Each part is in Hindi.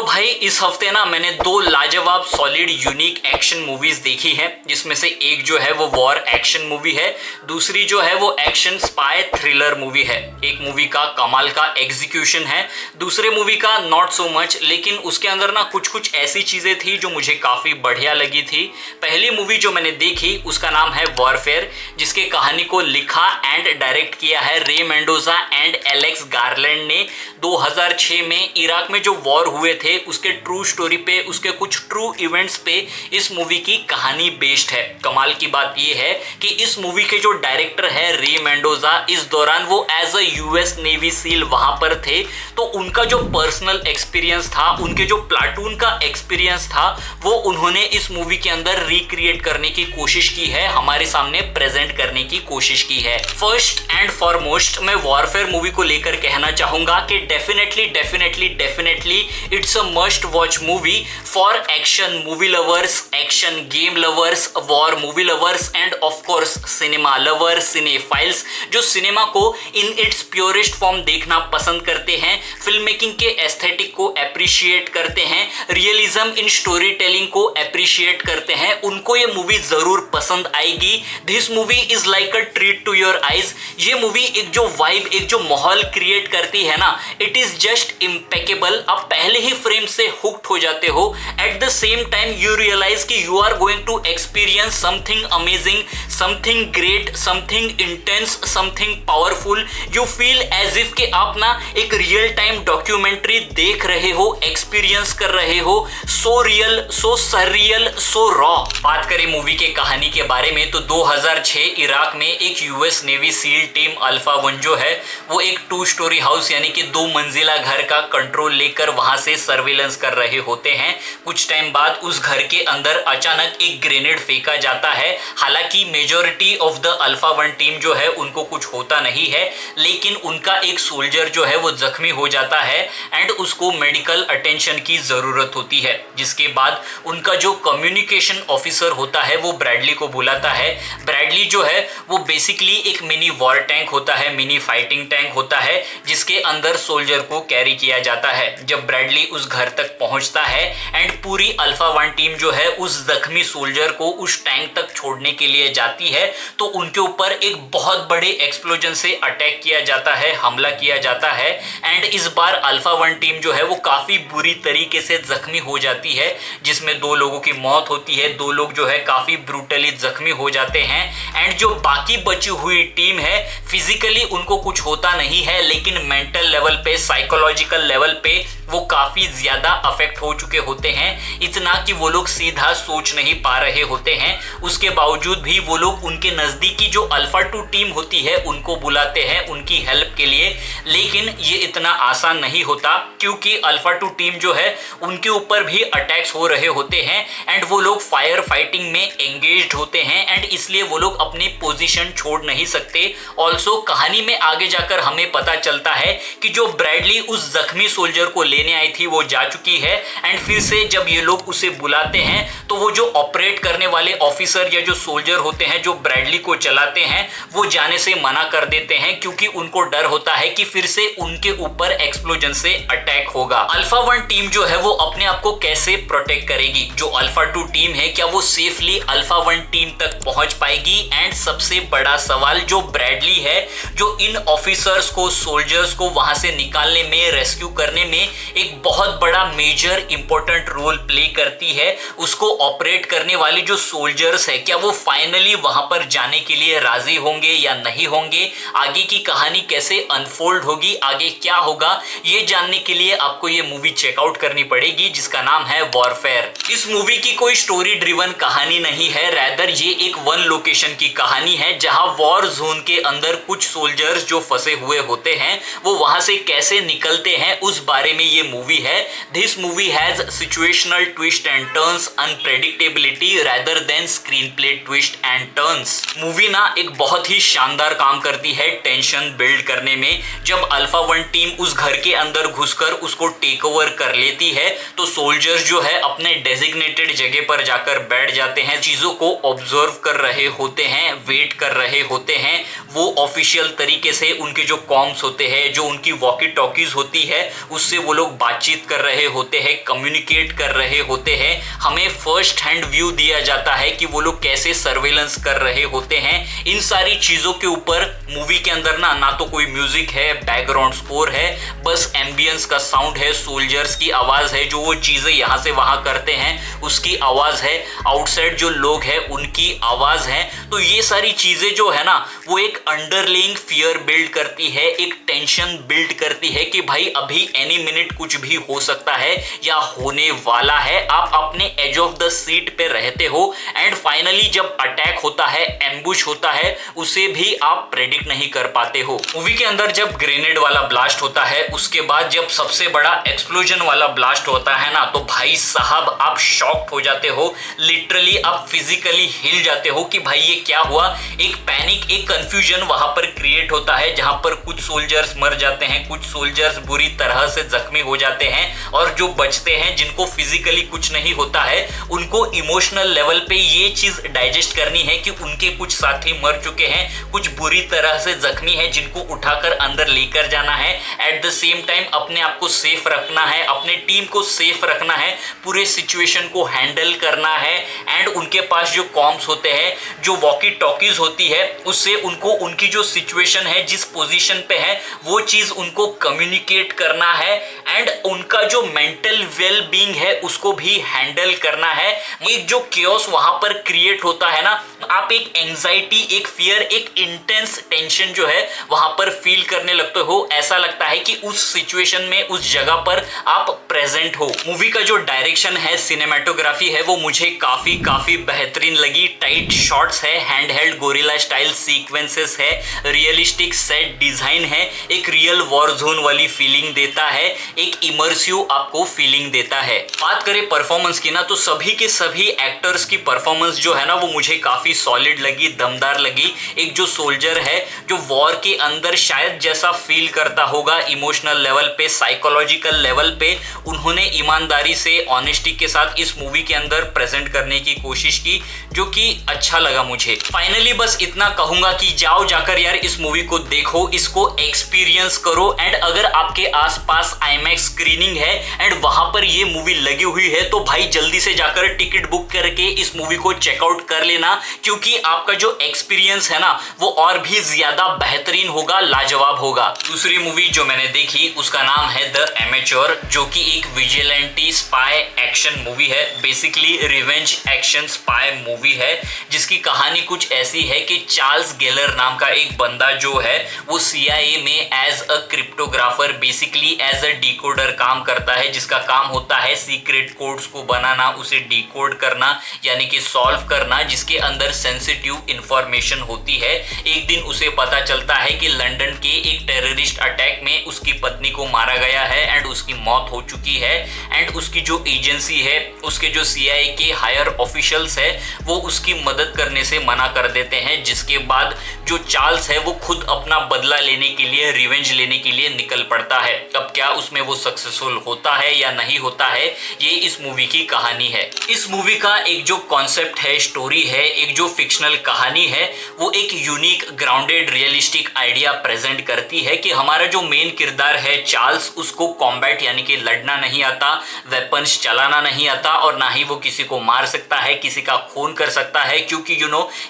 तो भाई इस हफ्ते ना मैंने दो लाजवाब सॉलिड यूनिक एक्शन मूवीज देखी हैं, जिसमें से एक जो है वो वॉर एक्शन मूवी है, दूसरी जो है वो एक्शन स्पाई थ्रिलर मूवी है। एक मूवी का कमाल का एग्जीक्यूशन है, दूसरे मूवी का नॉट सो मच, लेकिन उसके अंदर ना कुछ कुछ ऐसी चीजें थी जो मुझे काफी बढ़िया लगी थी। पहली मूवी जो मैंने देखी उसका नाम है वॉरफेयर, जिसके कहानी को लिखा एंड डायरेक्ट किया है रे मेंडोजा एंड एलेक्स गार्लैंड ने। 2006 में इराक में जो वॉर हुए थे उसके ट्रू स्टोरी पे, उसके कुछ ट्रू इवेंट्स पे इस मूवी की कहानी बेस्ड है। कमाल की बात यह है कि इस मूवी के जो डायरेक्टर है रे मेंडोजा, इस दौरान वो as a US navy SEAL वहां पर थे, तो उनका जो पर्सनल एक्सपीरियंस था, उनके जो प्लाटून का एक्सपीरियंस था, वो उन्होंने इस मूवी के अंदर रिक्रिएट करने की कोशिश की है, हमारे सामने प्रेजेंट करने की कोशिश की है। फर्स्ट एंड फॉरमोस्ट मैं वॉरफेयर मूवी को लेकर कहना चाहूंगा कि definitely it's a must watch movie for action movie lovers, action game lovers, war movie lovers end of course cinema lovers, cinephiles जो सिनेमा को इन इट्स प्योरेस्ट फॉर्म देखना पसंद करते हैं, फिल्म मेकिंग के एस्थेटिक को एप्रिशिएट करते हैं, रियलिज्म इन स्टोरी टेलिंग को एप्रिशिएट करते हैं, उनको ये मूवी जरूर पसंद आएगी। This movie is like a treat to your eyes. ये मूवी एक जो वाइब, एक जो माहौल क्रिएट करती है ना, इट इज जस्ट इम्पेकेबल। आप पहले ही फ्रेम से हुक्ड हो जाते हो। At the same time you realize कि you are going to experience something amazing, something great, something intense, something powerful. You feel as if कि आप ना एक रियल टाइम डॉक्यूमेंट्री देख रहे हो, एक्सपीरियंस कर रहे हो। सो रियल, सो सररियल, सो रॉ। बात करें मूवी के कहानी के बारे में तो 2006 इराक में एक US navy seal team alpha 1 जो है वो एक 2 स्टोरी हाउस यानी कि 2 मंजिला घर का कंट्रोल लेकर वहां से सर्वेलेंस कर रहे होते हैं। कुछ टाइम बाद उस घर के अंदर अचानक एक ग्रेनेड फेंका जाता है। हालांकि majority of the alpha 1 team जो है उनको कुछ होता नहीं है, लेकिन उनका एक सोल्जर जो है वो जख्मी हो जाता है एंड उसको मेडिकल अटेंशन की जरूरत होती है। जिसके बाद उनका जो कम्युनिकेशन ऑफिसर होता है वो ब्रैडली को बुलाता है। ब्रैडली जो है वो बेसिकली एक मिनी वॉर टैंक होता है, मिनी फाइटिंग टैंक होता है, जिसके अंदर सोल्जर को कैरी किया जाता है। जब ब्रैडली उस घर तक पहुंचता है एंड पूरी अल्फा 1 टीम जो है उस जख्मी सोल्जर को उस टैंक तक छोड़ने के लिए जाती है, तो उनके ऊपर एक बहुत बड़े एक्सप्लोजन से अटैक किया जाता है, हमला किया जाता है एंड इस बार अल्फा 1 टीम जो है वो काफी बुरी तरीके से जख्मी हो जाती है, जिसमें 2 लोगों की मौत होती है, 2 लोग जो है काफी ब्रूटली जख्मी हो जाते हैं एंड जो बाकी बची हुई टीम है फिजिकली उनको कुछ होता नहीं है, लेकिन मेंटल लेवल पे, साइकोलॉजिकल लेवल पे वो काफी ज्यादा अफेक्ट हो चुके होते हैं। इतना कि वो लोग सीधा सोच नहीं पा रहे होते हैं। उसके बावजूद भी वो लोग उनके नजदीकी जो अल्फा 2 टीम होती है उनको बुलाते हैं उनकी हेल्प के लिए, लेकिन ये इतना आसान नहीं होता क्योंकि अल्फा 2 टीम जो है उनके ऊपर भी अटैक्स हो रहे होते हैं एंड वो लोग फायर फाइटिंग में एंगेज्ड होते हैं एंड इसलिए वो लोग अपनी पोजीशन छोड़ नहीं सकते। ऑल्सो कहानी में आगे जाकर हमें पता चलता है कि जो ब्रैडली उस जख्मी सोल्जर को लेने आई थी वो जा चुकी है एंड फिर से जब ये लोग उसे बुलाते हैं तो वो जो ऑपरेट करने वाले ऑफिसर या जो सोल्जर होते हैं जो ब्रैडली को चलाते हैं वो जाने से मना कर देते हैं क्योंकि उनको डर होता है कि फिर से उनके ऊपर एक्सप्लोजन से अटैक होगा। अल्फा 1 टीम जो है वो अपने आप को कैसे प्रोटेक्ट करेगी? जो अल्फा 2 टीम है क्या वो सेफली अल्फा 1 टीम तक पहुंच पाएगी? एंड सबसे बड़ा सवाल, जो ब्रैडली है जो इन ऑफिसर्स को, सोल्जर्स को वहां से निकालने में, रेस्क्यू करने में एक बहुत बड़ा मेजर इंपॉर्टेंट रोल प्ले करती है, उसको ऑपरेट करने वाले जो सोल्जर्स है क्या वो फाइनली वहां पर जाने के लिए राजी होंगे या नहीं होंगे? आगे की कहानी कैसे अनफोल्ड होगी, आगे क्या होगा, ये जानने के लिए आपको ये मूवी चेकआउट करनी पड़ेगी जिसका नाम है वॉरफेयर। इस मूवी की कोई स्टोरी ड्रिवन कहानी नहीं है, रैदर ये एक 1 लोकेशन की कहानी है जहां वॉर जोन के अंदर कुछ सोल्जर्स जो फंसे हुए होते हैं वो वहां से कैसे निकलते हैं उस बारे में ये मूवी है। This movie has situational twist and turns, unpredictability rather than screen play twist and turns. Movie ना एक बहुत ही शानदार काम करती है टेंशन बिल्ड करने में। जब अल्फा 1 टीम उस घर के अंदर घुसकर उसको टेक ओवर कर लेती है तो सोल्जर्स जो है अपने डेजिग्नेटेड जगह पर जाकर बैठ जाते हैं, चीजों को ऑब्जर्व कर रहे होते हैं, वेट कर रहे होते हैं। वो ऑफिशियल तरीके से उनके जो कॉम्स होते हैं, जो उनकी वॉकी टॉकीज होती है, उससे वो लोग बातचीत कर रहे होते हैं, कम्युनिकेट कर रहे होते हैं, हमें फर्स्ट हैंड व्यू दिया जाता है कि वो लोग कैसे सर्वेलेंस कर रहे होते हैं। इन सारी चीजों के ऊपर मूवी के अंदर ना तो कोई म्यूजिक है, बैकग्राउंड स्कोर है, बस एम्बियंस का साउंड है, सोल्जर्स की आवाज है, जो वो चीजें यहाँ से वहां करते हैं उसकी आवाज है, आउटसाइड जो लोग हैं उनकी आवाज है। तो ये सारी चीजें जो है ना वो एक अंडरलेइंग फियर बिल्ड करती है, एक टेंशन बिल्ड करती है कि भाई अभी एनी मिनट कुछ भी हो सकता है या होने वाला है। आप अपने एज ऑफ द सीट पे रहते हो एंड फाइनली जब अटैक होता है, एम्बुश होता है, उसे भी आप प्रेडिक्ट नहीं कर पाते हो। मूवी के अंदर जब ग्रेनेड वाला ब्लास्ट होता है, उसके बाद जब सबसे बड़ा एक्सप्लोजन वाला ब्लास्ट होता है ना, तो भाई साहब आप शॉक्ड हो जाते हो, लिटरली आप फिजिकली हिल जाते हो कि भाई ये क्या हुआ। एक पैनिक, एक कंफ्यूजन वहां पर क्रिएट होता है, जहां पर कुछ सोल्जर्स मर जाते हैं, कुछ सोल्जर्स बुरी तरह से जख्मी हो जाते हैं, और जो बचते हैं जिनको फिजिकली कुछ नहीं होता है उनको इमोशनल लेवल पे ये चीज डाइजेस्ट करनी है कि उनके कुछ साथी मर चुके हैं, कुछ बुरी तरह से जख्मी है, जिनको उठाकर अंदर लेकर जाना है। एट द सेम टाइम अपने आप को सेफ रखना है, अपने टीम को सेफ रखना है, पूरे सिचुएशन को हैंडल करना है। एंड उनके पास जो कॉम्स होते हैं, जो वॉकी टॉकीज होती है, उससे उनको उनकी जो सिचुएशन है, जिस पोजीशन पे है, वो चीज उनको कम्युनिकेट करना है। एंड उनका जो मेंटल वेल बीइंग है उसको भी हैंडल करना है। एक जो केओस वहां पर क्रिएट होता है ना, आप एक एंजाइटी, एक फियर, एक इंटेंस टेंशन जो है वहां पर फील करने लगते हो। ऐसा लगता है कि उस सिचुएशन में, उस जगह पर आप प्रेजेंट हो। मूवी का जो डायरेक्शन है, सिनेमेटोग्राफी है, वो मुझे काफी बेहतरीन लगी। टाइट शॉट्स है, हैंडहेल्ड गोरिल्ला स्टाइल सीक्वेंसेस है, रियलिस्टिक सेट डिजाइन है, एक रियल वॉर जोन वाली फीलिंग देता है, एक इमर्सिव आपको फीलिंग देता है। बात करें परफॉर्मेंस की ना, तो सभी के सभी एक्टर्स की परफॉर्मेंस जो है ना वो मुझे काफी सॉलिड लगी, दमदार लगी। एक जो सोल्जर है जो वॉर के अंदर शायद जैसा फील करता होगा इमोशनल लेवल पे, साइकोलॉजिकल लेवल पे, उन्होंने ईमानदारी से, ऑनेस्टी के साथ इस मूवी के अंदर प्रेजेंट करने की कोशिश की, जो कि अच्छा लगा मुझे। फाइनली बस इतना कहूंगा कि जाओ जाकर यार इस मूवी को देखो, इसको एक्सपीरियंस करो। एंड अगर आपके आसपास आईमैक्स स्क्रीनिंग है एंड वहां पर ये मूवी लगी हुई है तो भाई जल्दी से जाकर टिकट बुक करके इस मूवी को चेकआउट कर लेना, क्योंकि आपका जो एक्सपीरियंस है ना वो और भी ज्यादा बेहतरीन होगा, लाजवाब होगा। दूसरी मूवी जो मैंने देखी उसका नाम है द एमेच्योर, जो कि एक विजिलेंटी स्पाई एक्शन मूवी है। Basically revenge action spy movie है, जिसकी कहानी कुछ ऐसी है कि चार्ल्स गेलर नाम का एक बंदा जो है वो CIA में as a cryptographer, basically as a decoder काम करता है, जिसका काम होता है सीक्रेट कोड्स को बनाना, उसे डिकोड करना, यानी कि सॉल्व करना, जिसके अंदर सेंसिटिव इंफॉर्मेशन होती है। एक दिन उसे पता चलता है कि लंदन के एक टेररिस्ट अटैक में उसकी पत्नी को मारा गया है एंड उसकी मौत हो चुकी है। एंड उसकी जो एजेंसी है, उसके जो CIA के हायर ऑफिशियल्स है, वो उसकी मदद करने से मना कर देते हैं। जिसके बाद जो चार्ल्स है वो खुद अपना बदला लेने के लिए, रिवेंज लेने के लिए निकल पड़ता है। अब क्या उसमें वो सक्सेसफुल होता है या नहीं होता है, ये इस मूवी की कहानी है। इस मूवी का एक जो कॉन्सेप्ट है, स्टोरी है, एक जो फिक्शनल कहानी है, वो एक unique, grounded, realistic idea present करती है कि हमारा जो मेन किरदार है चार्ल्स, उसको कॉम्बैट यानी कि लड़ना नहीं आता, वेपन्स चलाना नहीं आता, और ना ही वो किसी को मार सकता है, किसी का खून कर सकता है, क्योंकि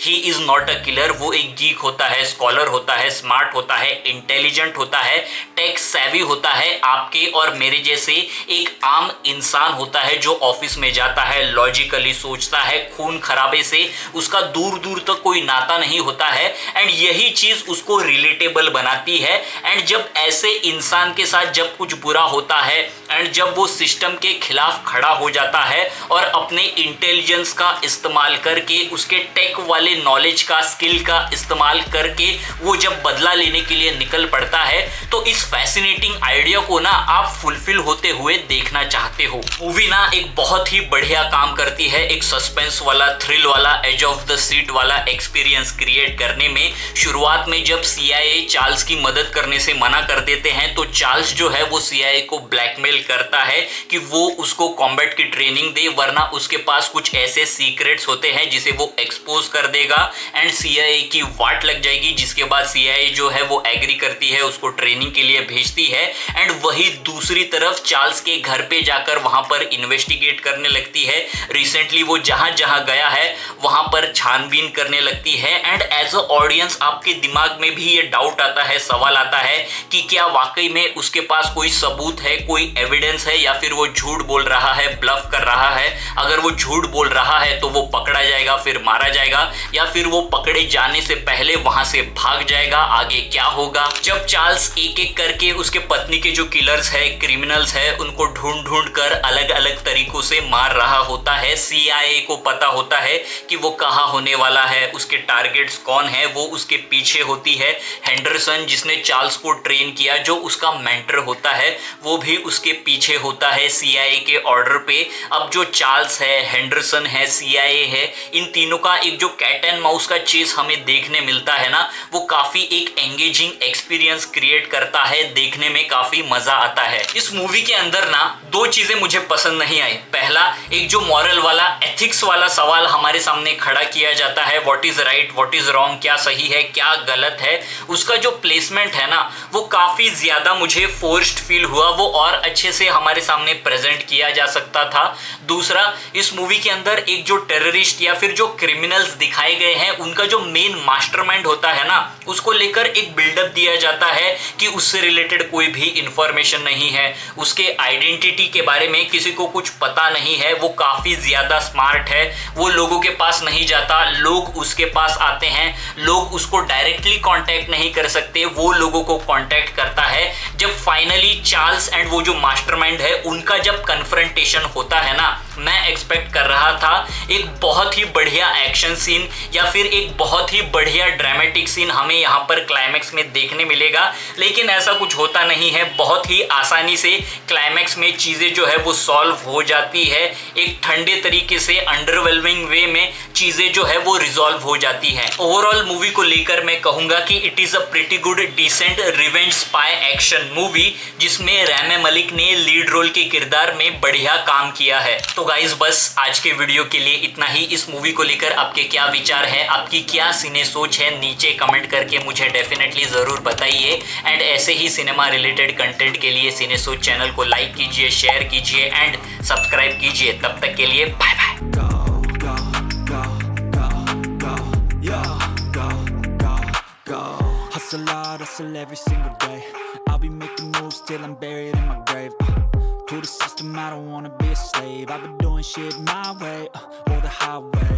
he is not a killer. वो एक गीक होता है, स्कॉलर होता है, स्मार्ट होता है, इंटेलिजेंट होता है, टेक सेवी होता है, आपके और मेरे जैसे एक आम इंसान होता है जो ऑफिस में जाता है, लॉजिकली सोचता है, खून खराबे से उसका दूर दूर तक कोई नाता नहीं होता है। एंड यही चीज उसको रिलेटेबल बनाती है। एंड जब ऐसे इंसान के साथ जब कुछ बुरा होता है एंड जब वो सिस्टम के खिलाफ खड़ा हो जाता है और अपने इंटेलिजेंस का इस्तेमाल करके, उसके टेक वाले नॉलेज का, स्किल का इस्तेमाल करके वो जब बदला लेने के लिए निकल पड़ता है, तो इस फैसिनेटिंग आइडिया को ना आप फुलफिल होते हुए देखना चाहते हो। मूवी ना एक बहुत ही बढ़िया काम करती है, एक सस्पेंस वाला, थ्रिल वाला, एज ऑफ द सीट वाला एक्सपीरियंस क्रिएट करने में। शुरुआत में जब CIA चार्ल्स की मदद करने से मना कर देते हैं, तो चार्ल्स जो है वो CIA को ब्लैकमेल ब्लैकमेल करता है कि वो उसको कॉम्बैट की ट्रेनिंग दे, वरना उसके पास कुछ ऐसे सीक्रेट्स होते हैं जिसे वो एक्सपोज कर देगा एंड CIA की वाट लग जाएगी, जिसके बाद CIA जो है वो एग्री करती है, उसको ट्रेनिंग के लिए भेजती है एंड वही दूसरी तरफ चार्ल्स के घर पे जाकर वहां पर इन्वेस्टिगेट करने लगती है। रिसेंटली वो जहां जहां गया है वहां पर छानबीन करने लगती है एंड एज अ ऑडियंस आपके दिमाग में भी ये डाउट आता है, सवाल आता है कि क्या वाकई में उसके पास कोई सबूत है, कोई एविडेंस है, या फिर वो झूठ बोल रहा है, ब्लफ कर रहा है। अगर वो झूठ बोल रहा है तो वो पकड़ा जाएगा, फिर मारा जाएगा, या फिर वो पकड़े जाने से पहले वहां से भाग जाएगा। आगे क्या होगा? जब चार्ल्स एक एक करके उसके पत्नी के जो किलर्स है, क्रिमिनल्स है, उनको ढूंढ ढूंढ कर अलग अलग तरीकों से मार रहा होता है, CIA को पता होता है कि वो कहाँ होने वाला है, उसके टारगेट्स कौन है, वो उसके पीछे होती है। हेंडरसन जिसने चार्ल्स को ट्रेन किया, जो उसका मेंटर होता है, वो भी उसके पीछे होता है CIA के ऑर्डर पे। अब जो चार्ल्स है, हेंडरसन है, CIA है, इन तीनों का एक जो कैट एंड माउस का चेस हमें देखने मिलता है ना, वो काफी एक एंगेजिंग एक्सपीरियंस क्रिएट करता है, देखने में काफी मजा आता है। इस मूवी के अंदर ना दो चीजें मुझे पसंद नहीं आई। पहला, एक जो मॉरल वाला, एथिक्स वाला सवाल हमारे सामने खड़ा किया जाता है, what is right, what is wrong, क्या सही है, क्या गलत है, उसका जो प्लेसमेंट है ना, वो काफी ज्यादा मुझे फोर्स्ड फील हुआ। वो और अच्छे से हमारे सामने प्रेजेंट किया जा सकता था। दूसरा, इस मूवी के अंदर एक जो टेररिस्ट या फिर जो क्रिमिनल्स दिखाए गए हैं, उनका जो मेन मास्टरमाइंड होता है ना, उसको लेकर एक बिल्डअप दिया जाता है कि उससे रिलेटेड कोई भी इंफॉर्मेशन नहीं है, उसके आइडेंटिटी के बारे में किसी को कुछ पता नहीं है, वो काफी ज्यादा स्मार्ट है, वो लोगों के पास नहीं जाता, लोग उसके पास आते हैं, लोग उसको डायरेक्टली कांटेक्ट नहीं कर सकते, वो लोगों को कांटेक्ट करता है। जब फाइनली चार्ल्स एंड वो जो मास्टरमाइंड है, उनका जब कन्फ्रंटेशन होता है ना, मैं एक्सपेक्ट कर रहा था एक बहुत ही बढ़िया एक्शन सीन या फिर एक बहुत ही बढ़िया ड्रामेटिक सीन हमें यहाँ पर क्लाइमैक्स में देखने मिलेगा, लेकिन ऐसा कुछ होता नहीं है। बहुत ही आसानी से क्लाइमैक्स में चीजें जो है वो सॉल्व हो जाती है, एक ठंडे तरीके से अंडरवेलमिंग वे में चीजें जो है वो रिजॉल्व हो जाती है। ओवरऑल मूवी को लेकर मैं कहूंगा कि it is a pretty good decent revenge spy action movie, जिसमें रैमे मलिक ने लीड रोल के किरदार में बढ़िया काम किया है। तो गाइस, बस आज के वीडियो के लिए इतना ही। इस मूवी को लेकर आपके क्या विचार है, आपकी क्या सिने सोच है, नीचे कमेंट करके मुझे डेफिनेटली जरूर बताइए। एंड ऐसे ही सिनेमा रिलेटेड कंटेंट के लिए सिने सोच चैनल को लाइक कीजिए, शेयर कीजिए एंड सब्सक्राइब कीजिए। तब तक के लिए bye bye. Hustle hard, hustle every single day. I'll be making moves till I'm buried in my grave. To the system, I don't wanna be a slave. I've been doing shit my way, or the highway.